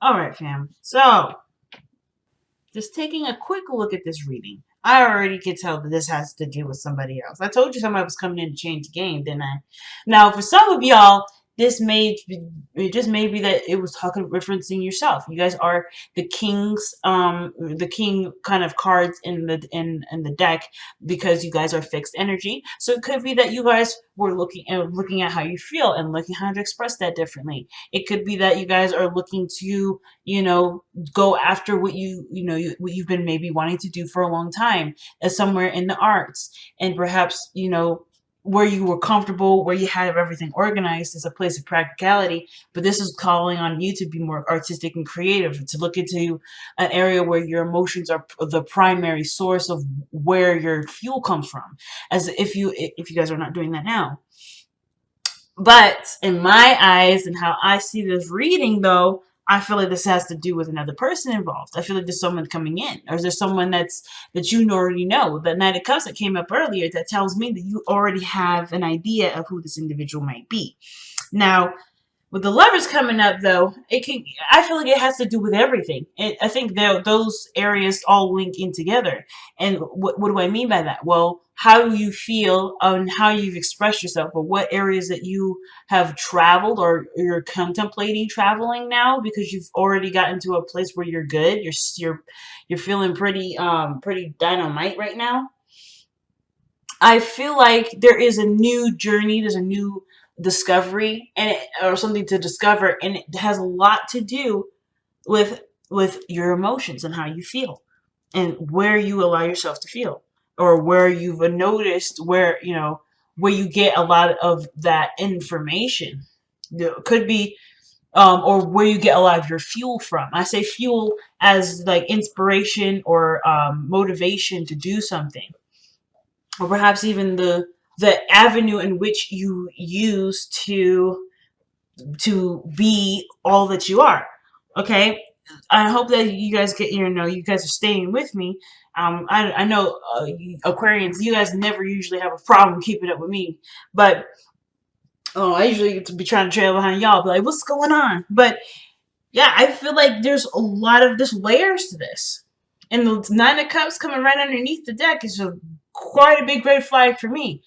All right, fam. So, just taking a quick look at this reading, I already could tell that this has to do with somebody else. I told you somebody was coming in to change the game, didn't I? Now, for some of y'all, this may it just may be that it was talking referencing yourself. You guys are the king kind of cards in the deck because you guys are fixed energy. So it could be that you guys were looking at how you feel and looking how to express that differently. It could be that you guys are looking to, go after what you've been maybe wanting to do for a long time, as somewhere in the arts, and perhaps where you were comfortable, where you had everything organized is a place of practicality, but this is calling on you to be more artistic and creative, to look into an area where your emotions are the primary source of where your fuel comes from, as if you guys are not doing that now. But in my eyes and how I see this reading, though, I feel like this has to do with another person involved. I feel like there's someone coming in, or is there someone that you already know? The Knight of Cups that came up earlier, that tells me that you already have an idea of who this individual might be. Now, with the Lovers coming up, though, I feel like it has to do with everything. I think those areas all link in together. And what do I mean by that? Well, how you feel and how you've expressed yourself, or what areas that you have traveled or you're contemplating traveling now, because you've already gotten to a place where you're good. You're feeling pretty dynamite right now. I feel like there is a new journey, there's a new discovery, or something to discover, and it has a lot to do with your emotions and how you feel, and where you allow yourself to feel, or where you've noticed where you get a lot of that information. It could be or where you get a lot of your fuel from. I say fuel as like inspiration or motivation to do something, or perhaps even the avenue in which you use to be all that you are. Okay, I hope that you guys you guys are staying with me. I know Aquarians, you guys never usually have a problem keeping up with me, but I usually get to be trying to trail behind y'all, be like, what's going on? But yeah, I feel like there's a lot of just layers to this. And the Nine of Cups coming right underneath the deck is quite a big red flag for me.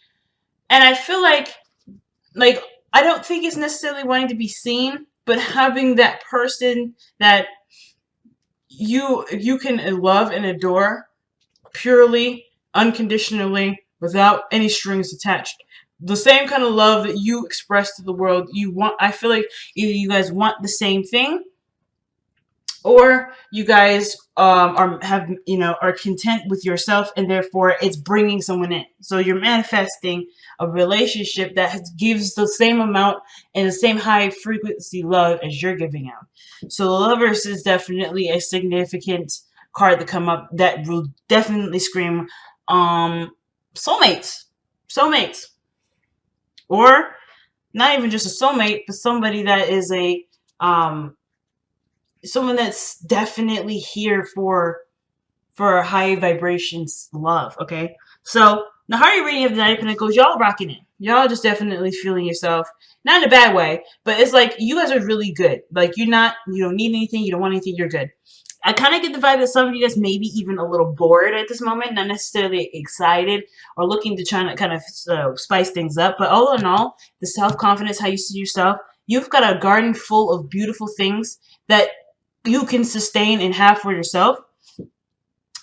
And I feel like I don't think it's necessarily wanting to be seen, but having that person that you can love and adore purely, unconditionally, without any strings attached. The same kind of love that you express to the world. I feel like either you guys want the same thing, or you guys are content with yourself, and therefore it's bringing someone in. So you're manifesting a relationship that gives the same amount and the same high frequency love as you're giving out. So the Lovers is definitely a significant card to come up that will definitely scream soulmates. Soulmates. Or not even just a soulmate, but somebody that is someone that's definitely here for high vibrations love. Okay, so the Hardy reading of the Knight of Pentacles, y'all rocking it. Y'all just definitely feeling yourself, not in a bad way, but it's like you guys are really good. Like you don't need anything, you don't want anything, you're good. I kind of get the vibe that some of you guys may be even a little bored at this moment, not necessarily excited or looking to try to kind of spice things up. But all in all, the self-confidence, how you see yourself, you've got a garden full of beautiful things that you can sustain and have for yourself.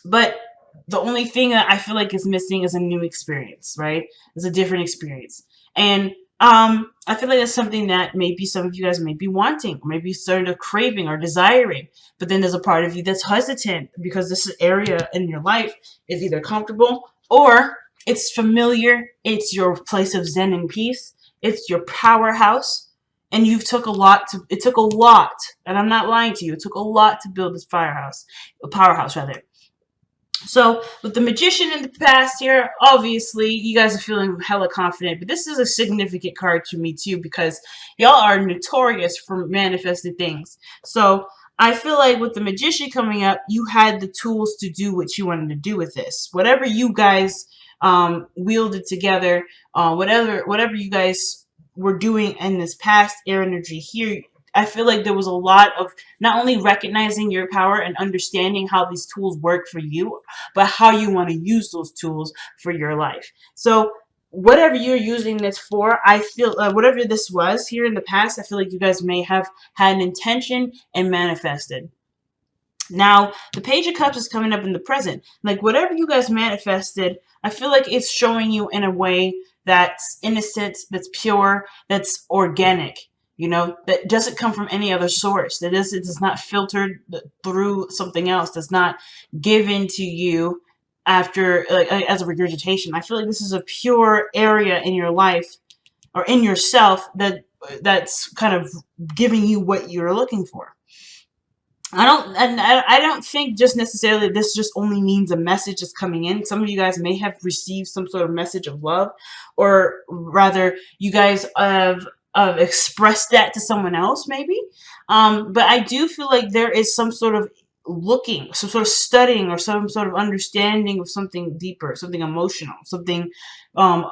But the only thing that I feel like is missing is a new experience, right? It's a different experience. And I feel like that's something that maybe some of you guys may be wanting, or maybe sort of craving or desiring. But then there's a part of you that's hesitant because this area in your life is either comfortable or it's familiar. It's your place of zen and peace. It's your powerhouse. And it took a lot, and I'm not lying to you, it took a lot to build this powerhouse rather. So with the Magician in the past here, obviously you guys are feeling hella confident, but this is a significant card to me too, because y'all are notorious for manifested things. So I feel like with the Magician coming up, you had the tools to do what you wanted to do with this. Whatever you guys wielded together, whatever you guys were doing in this past air energy here, I feel like there was a lot of not only recognizing your power and understanding how these tools work for you, but how you want to use those tools for your life. So whatever you're using this for, I feel whatever this was here in the past, I feel like you guys may have had an intention and manifested. Now, the Page of Cups is coming up in the present. Like, whatever you guys manifested, I feel like it's showing you in a way that's innocent, that's pure, that's organic. You know, that doesn't come from any other source. That is, it is not filtered through something else. That's not given to you after, like, as a regurgitation. I feel like this is a pure area in your life or in yourself that's kind of giving you what you're looking for. I don't think just necessarily this just only means a message is coming in. Some of you guys may have received some sort of message of love, or rather, you guys have expressed that to someone else, maybe. But I do feel like there is some sort of looking, some sort of studying, or some sort of understanding of something deeper, something emotional, something. I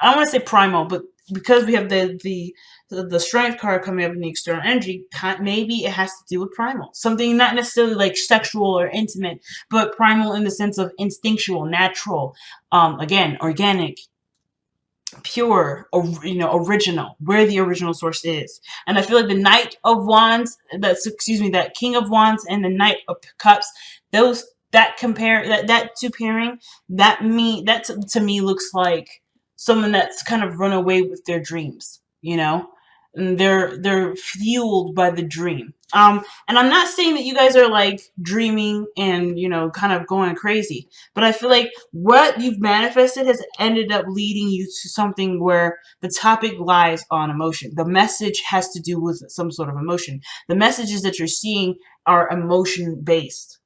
don't want to say primal, but because we have the strength card coming up in the external energy, maybe it has to do with primal. Something not necessarily like sexual or intimate, but primal in the sense of instinctual, natural, again, organic, pure, or, you know, original, where the original source is. And I feel like the Knight of Wands, that King of Wands and the Knight of Cups, that two pairing, that to me looks like someone that's kind of run away with their dreams, you know? And they're fueled by the dream. And I'm not saying that you guys are like dreaming and, you know, kind of going crazy, but I feel like what you've manifested has ended up leading you to something where the topic lies on emotion. The message has to do with some sort of emotion. The messages that you're seeing are emotion based.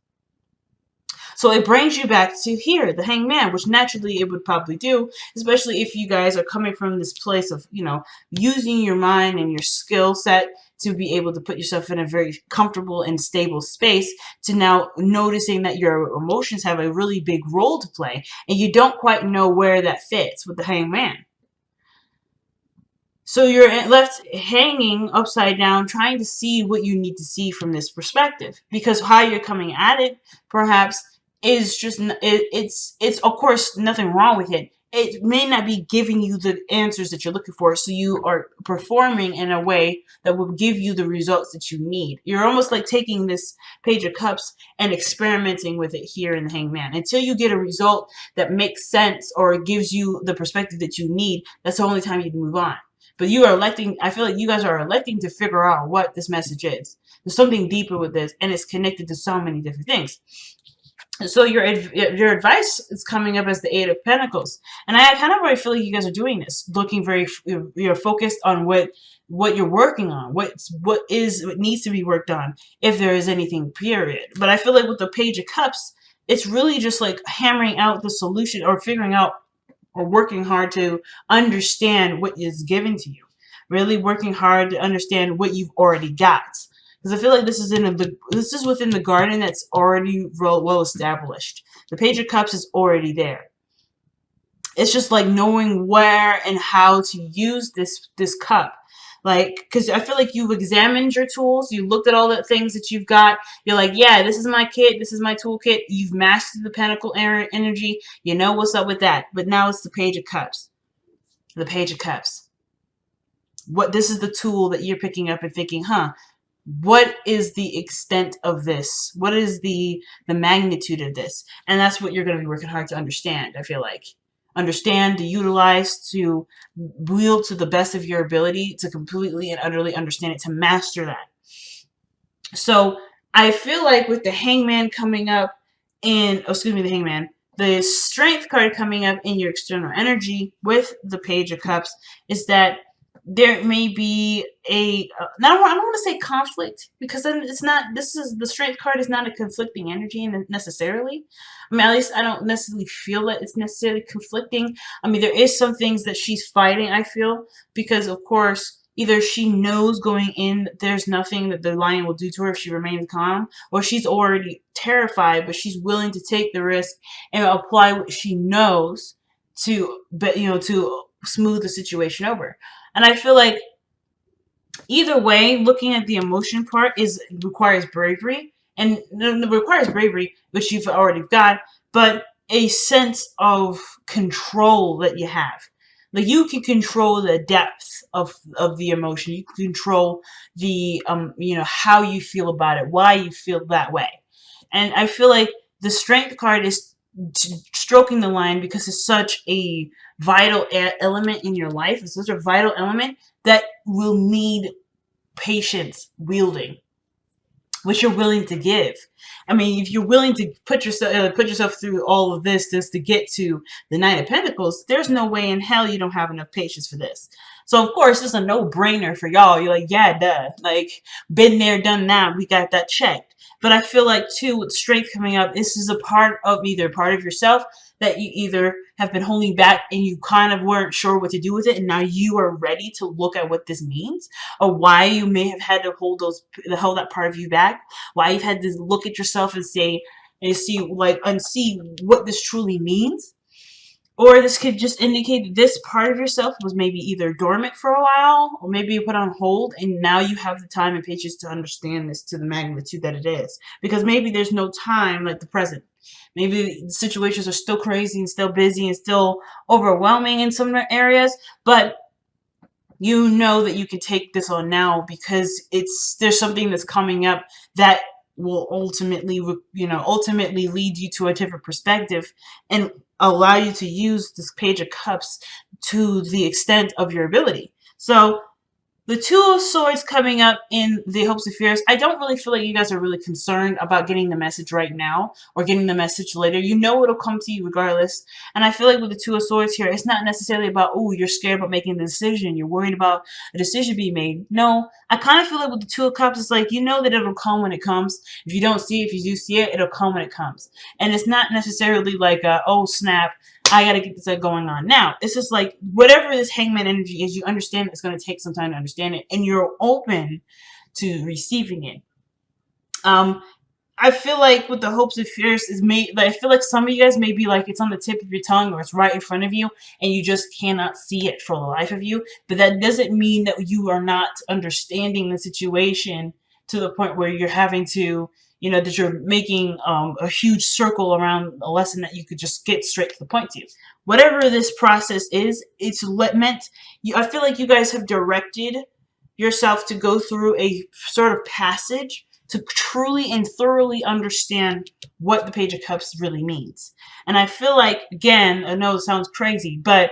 So it brings you back to here, the Hangman, which naturally it would probably do, especially if you guys are coming from this place of, you know, using your mind and your skill set to be able to put yourself in a very comfortable and stable space, to now noticing that your emotions have a really big role to play, and you don't quite know where that fits with the Hangman. So you're left hanging upside down, trying to see what you need to see from this perspective, because how you're coming at it, perhaps, is just it's of course nothing wrong with it. It may not be giving you the answers that you're looking for, so you are performing in a way that will give you the results that you need. You're almost like taking this Page of Cups and experimenting with it here in the Hangman until you get a result that makes sense or gives you the perspective that you need. That's the only time you can move on. But you are electing, I feel like you guys are electing to figure out what this message is. There's something deeper with this, and it's connected to so many different things. So your advice is coming up as the Eight of Pentacles, and I kind of already feel like you guys are doing this, looking very, you're focused on what you're working on, what needs to be worked on, if there is anything. Period. But I feel like with the Page of Cups, it's really just like hammering out the solution, or figuring out, or working hard to understand what is given to you. Really working hard to understand what you've already got. Because I feel like this is within the garden that's already well established. The Page of Cups is already there. It's just like knowing where and how to use this cup. Like, because I feel like you've examined your tools, you looked at all the things that you've got. You're like, yeah, this is my kit, this is my toolkit. You've mastered the Pentacle energy. You know what's up with that. But now it's the Page of Cups. The Page of Cups. This is the tool that you're picking up and thinking, huh? What is the extent of this? What is the magnitude of this? And that's what you're going to be working hard to understand, I feel like. Understand, to utilize, to wield to the best of your ability, to completely and utterly understand it, to master that. So I feel like with the Hangman coming up in, the Hangman, the Strength card coming up in your external energy with the Page of Cups, is that there may be I don't want to say conflict, because then it's not, the Strength card is not a conflicting energy necessarily. I mean, at least I don't necessarily feel that it's necessarily conflicting. I mean, there is some things that she's fighting, I feel, because of course, either she knows going in that there's nothing that the lion will do to her if she remains calm, or she's already terrified, but she's willing to take the risk and apply what she knows to smooth the situation over. And I feel like either way, looking at the emotion part requires bravery, and it requires bravery, which you've already got, but a sense of control that you have. Like, you can control the depth of the emotion. You can control the how you feel about it, why you feel that way. And I feel like the strength card is stroking the line because it's such a vital element in your life. It's such a vital element that will need patience wielding, which you're willing to give. I mean, if you're willing to put yourself through all of this just to get to the Nine of Pentacles, there's no way in hell you don't have enough patience for this. So of course, it's a no-brainer for y'all. You're like, yeah, duh. Like, been there, done that. We got that checked. But I feel like too, with strength coming up, this is a part of yourself that you either have been holding back and you kind of weren't sure what to do with it, and now you are ready to look at what this means, or why you may have had to hold that part of you back, why you've had to look at yourself and say and see what this truly means. Or this could just indicate that this part of yourself was maybe either dormant for a while, or maybe you put on hold, and now you have the time and patience to understand this to the magnitude that it is. Because maybe there's no time like the present. Maybe the situations are still crazy and still busy and still overwhelming in some areas, but you know that you can take this on now because there's something that's coming up that will ultimately lead you to a different perspective and allow you to use this Page of Cups to the extent of your ability. So the Two of Swords coming up in the Hopes and Fears, I don't really feel like you guys are really concerned about getting the message right now or getting the message later. You know it'll come to you regardless. And I feel like with the Two of Swords here, it's not necessarily about, oh, you're scared about making the decision. You're worried about a decision being made. No, I kind of feel like with the Two of Cups, it's like, you know that it'll come when it comes. If you don't see it, if you do see it, it'll come when it comes. And it's not necessarily like, oh, snap, I gotta get this going on now. It's just like, whatever this Hangman energy is, you understand it's going to take some time to understand it, and you're open to receiving it. I feel like with the Hopes and Fears I feel like some of you guys may be like, it's on the tip of your tongue or it's right in front of you and you just cannot see it for the life of you. But that doesn't mean that you are not understanding the situation to the point where you're having to, that you're making a huge circle around a lesson that you could just get straight to the point to. Whatever this process is, it's meant, I feel like you guys have directed yourself to go through a sort of passage to truly and thoroughly understand what the Page of Cups really means. And I feel like, again, I know it sounds crazy, but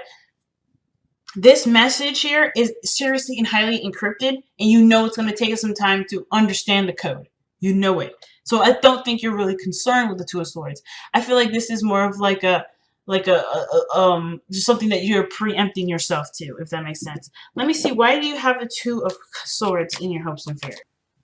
this message here is seriously and highly encrypted, and you know it's going to take us some time to understand the code. You know it. So I don't think you're really concerned with the Two of Swords. I feel like this is more of like just something that you're preempting yourself to, if that makes sense. Let me see. Why do you have the Two of Swords in your Hopes and Fears?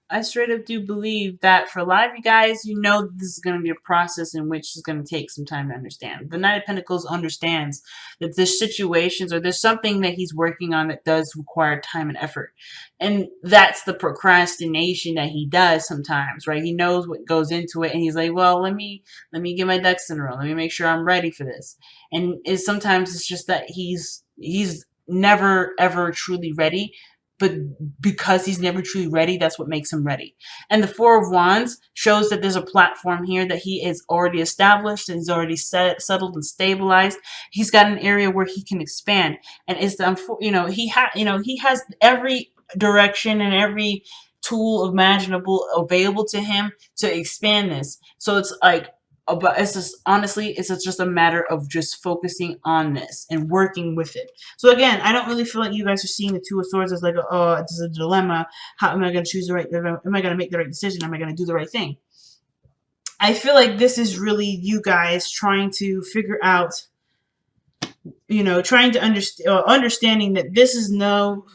I straight up do believe that for a lot of you guys, you know this is going to be a process in which it's going to take some time to understand. The Knight of Pentacles understands that there's situations or there's something that he's working on that does require time and effort. And that's the procrastination that he does sometimes, right? He knows what goes into it and he's like, well, let me get my ducks in a row. Let me make sure I'm ready for this. And sometimes it's just that he's never ever truly ready. But because he's never truly ready, that's what makes him ready. And the Four of Wands shows that there's a platform here that he is already established and he's already settled and stabilized. He's got an area where he can expand, and it's he has every direction and every tool imaginable available to him to expand this. So it's like, but it's just honestly, it's just a matter of just focusing on this and working with it. So again, I don't really feel like you guys are seeing the Two of Swords as like, oh, it's a dilemma. How am I going to choose the right? Am I going to make the right decision? Am I going to do the right thing? I feel like this is really you guys trying to figure out, trying to understanding that this is no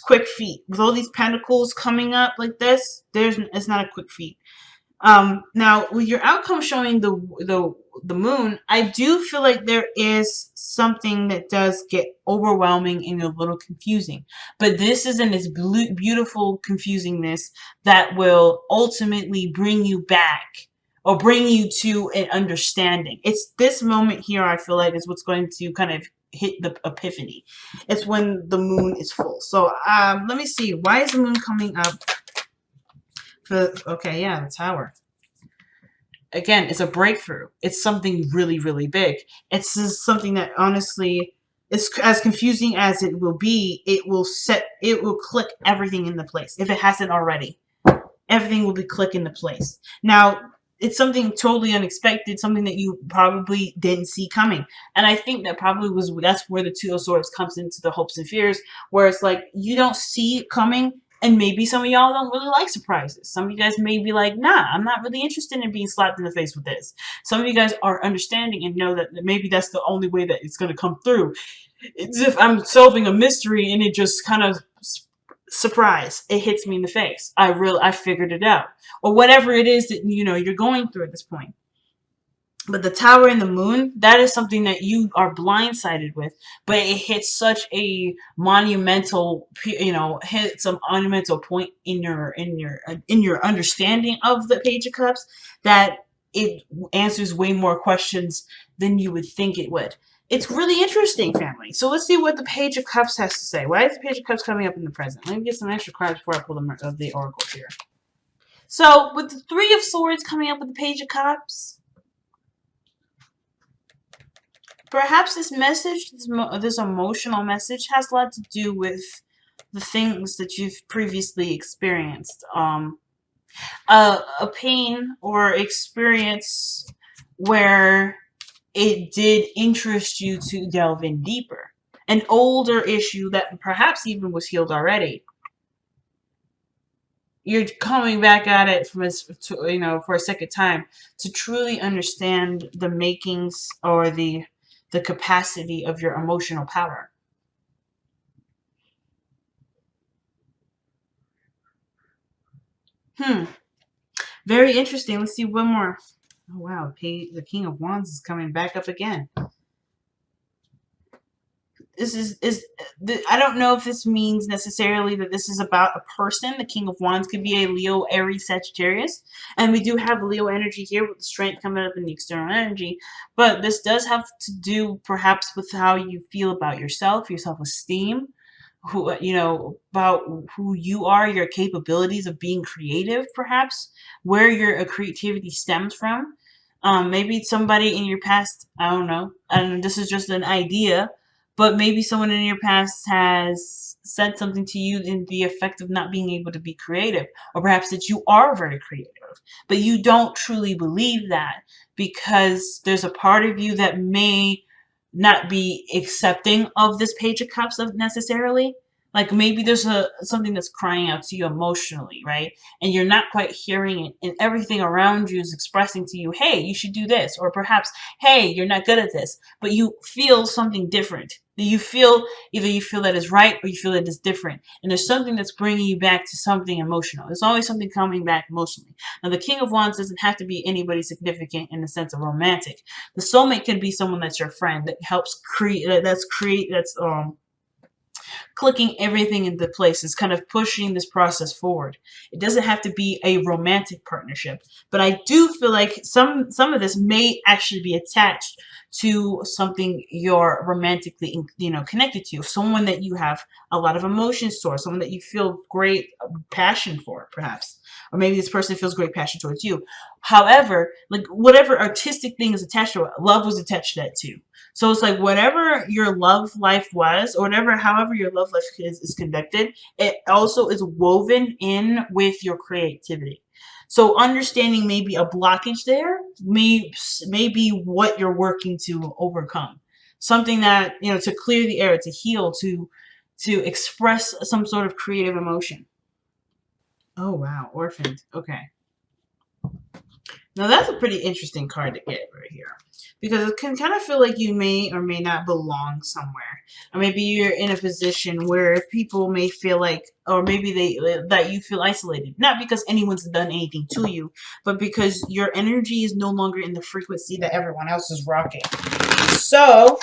quick feat. With all these pentacles coming up like this, it's not a quick feat. Now, with your outcome showing the moon, I do feel like there is something that does get overwhelming and a little confusing. But this is in this beautiful confusingness that will ultimately bring you back or bring you to an understanding. It's this moment here, I feel like, is what's going to kind of hit the epiphany. It's when the moon is full. So let me see. Why is the moon coming up? Okay, yeah, the Tower. Again, it's a breakthrough. It's something really, really big. It's just something that honestly, it's as confusing as it will be. It will click everything into place if it hasn't already. Everything will be click into place. Now, it's something totally unexpected, something that you probably didn't see coming. And I think that probably that's where the Two of Swords comes into the hopes and fears, where it's like you don't see it coming. And maybe some of y'all don't really like surprises. Some of you guys may be like, nah, I'm not really interested in being slapped in the face with this. Some of you guys are understanding and know that maybe that's the only way that it's going to come through. It's if I'm solving a mystery and it just kind of surprise, it hits me in the face. I figured it out. Or whatever it is that you're going through at this point. But the Tower and the Moon, that is something that you are blindsided with, but it hits such a monumental, hits a monumental point in your understanding of the Page of Cups that it answers way more questions than you would think it would. It's really interesting, family. So let's see what the Page of Cups has to say. Why is the Page of Cups coming up in the present? Let me get some extra cards before I pull the oracles here. So with the Three of Swords coming up with the Page of Cups, perhaps this message, this emotional message, has a lot to do with the things that you've previously experienced. A pain or experience where it did interest you to delve in deeper. An older issue that perhaps even was healed already. You're coming back at it for a second time to truly understand the makings or the capacity of your emotional power. Very interesting. Let's see one more. Oh wow, the King of Wands is coming back up again. This I don't know if this means necessarily that this is about a person. The King of Wands could be a Leo, Aries, Sagittarius. And we do have Leo energy here with the strength coming up in the external energy. But this does have to do perhaps with how you feel about yourself, your self-esteem, about who you are, your capabilities of being creative, perhaps, where your creativity stems from. Maybe somebody in your past, I don't know, and this is just an idea, but maybe someone in your past has said something to you in the effect of not being able to be creative, or perhaps that you are very creative, but you don't truly believe that because there's a part of you that may not be accepting of this Page of Cups necessarily. Like maybe there's something that's crying out to you emotionally, right? And you're not quite hearing it, and everything around you is expressing to you, hey, you should do this, or perhaps, hey, you're not good at this, but you feel something different. You feel either you feel that is right or you feel that is different, and there's something that's bringing you back to something emotional. There's always something coming back emotionally. Now, the King of Wands doesn't have to be anybody significant in the sense of romantic. The soulmate can be someone that's your friend that helps that's clicking everything into place. Is kind of pushing this process forward. It doesn't have to be a romantic partnership, but I do feel like some of this may actually be attached to something you're romantically connected to, someone that you have a lot of emotions towards, someone that you feel great passion for, perhaps, or maybe this person feels great passion towards you. However, like whatever artistic thing is attached to it, love was attached to that too. So it's like whatever your love life was, or however your love life is conducted, it also is woven in with your creativity. So understanding maybe a blockage there may be what you're working to overcome. Something that, to clear the air, to heal, to express some sort of creative emotion. Oh wow, orphaned. Okay. Now that's a pretty interesting card to get right here, because it can kind of feel like you may or may not belong somewhere, or maybe you're in a position where people may feel like, or maybe that you feel isolated, not because anyone's done anything to you, but because your energy is no longer in the frequency that everyone else is rocking. So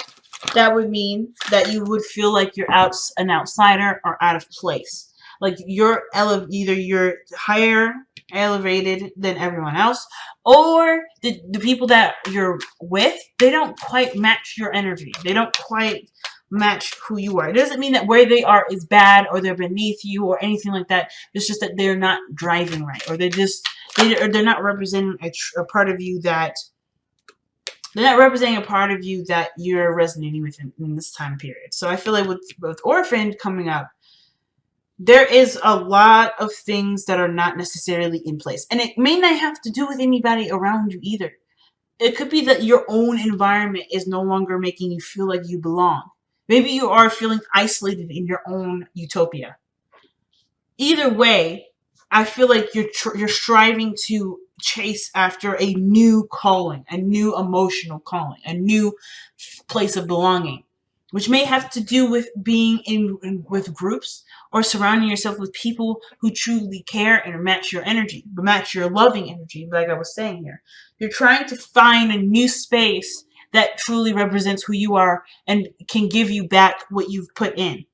that would mean that you would feel like you're an outsider or out of place. Like either you're higher elevated than everyone else, or the people that you're with, they don't quite match your energy. They don't quite match who you are. It doesn't mean that where they are is bad or they're beneath you or anything like that. It's just that they're not driving right, or they're not representing a part of you that you're resonating with in this time period. So I feel like with Orphan coming up, there is a lot of things that are not necessarily in place. And it may not have to do with anybody around you either. It could be that your own environment is no longer making you feel like you belong. Maybe you are feeling isolated in your own utopia. Either way, I feel like you're striving to chase after a new calling, a new emotional calling, a new place of belonging, which may have to do with being with groups or surrounding yourself with people who truly care and match your energy, match your loving energy. Like I was saying here, you're trying to find a new space that truly represents who you are and can give you back what you've put in.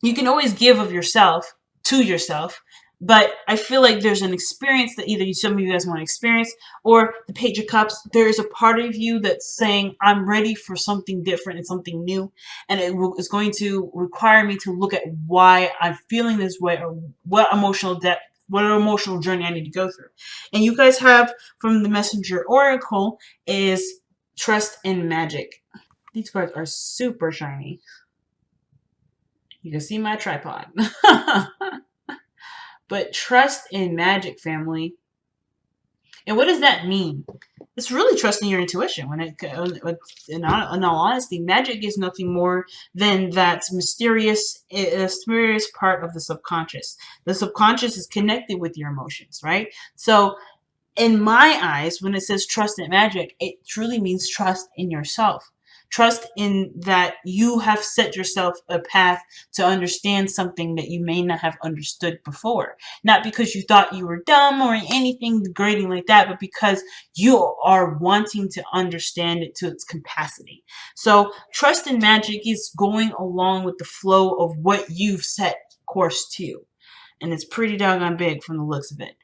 You can always give of yourself to yourself, but I feel like there's an experience that either some of you guys want to experience, or the Page of Cups, there is a part of you that's saying, I'm ready for something different and something new, and it's going to require me to look at why I'm feeling this way, or what emotional depth, what emotional journey I need to go through. And you guys have, from the Messenger Oracle, is Trust in Magic. These cards are super shiny. You can see my tripod. But trust in magic, family. And what does that mean? It's really trusting your intuition. In all honesty, magic is nothing more than that mysterious part of the subconscious. The subconscious is connected with your emotions, right? So in my eyes, when it says trust in magic, it truly means trust in yourself. Trust in that you have set yourself a path to understand something that you may not have understood before. Not because you thought you were dumb or anything degrading like that, but because you are wanting to understand it to its capacity. So trust in magic is going along with the flow of what you've set course to. And it's pretty doggone big from the looks of it.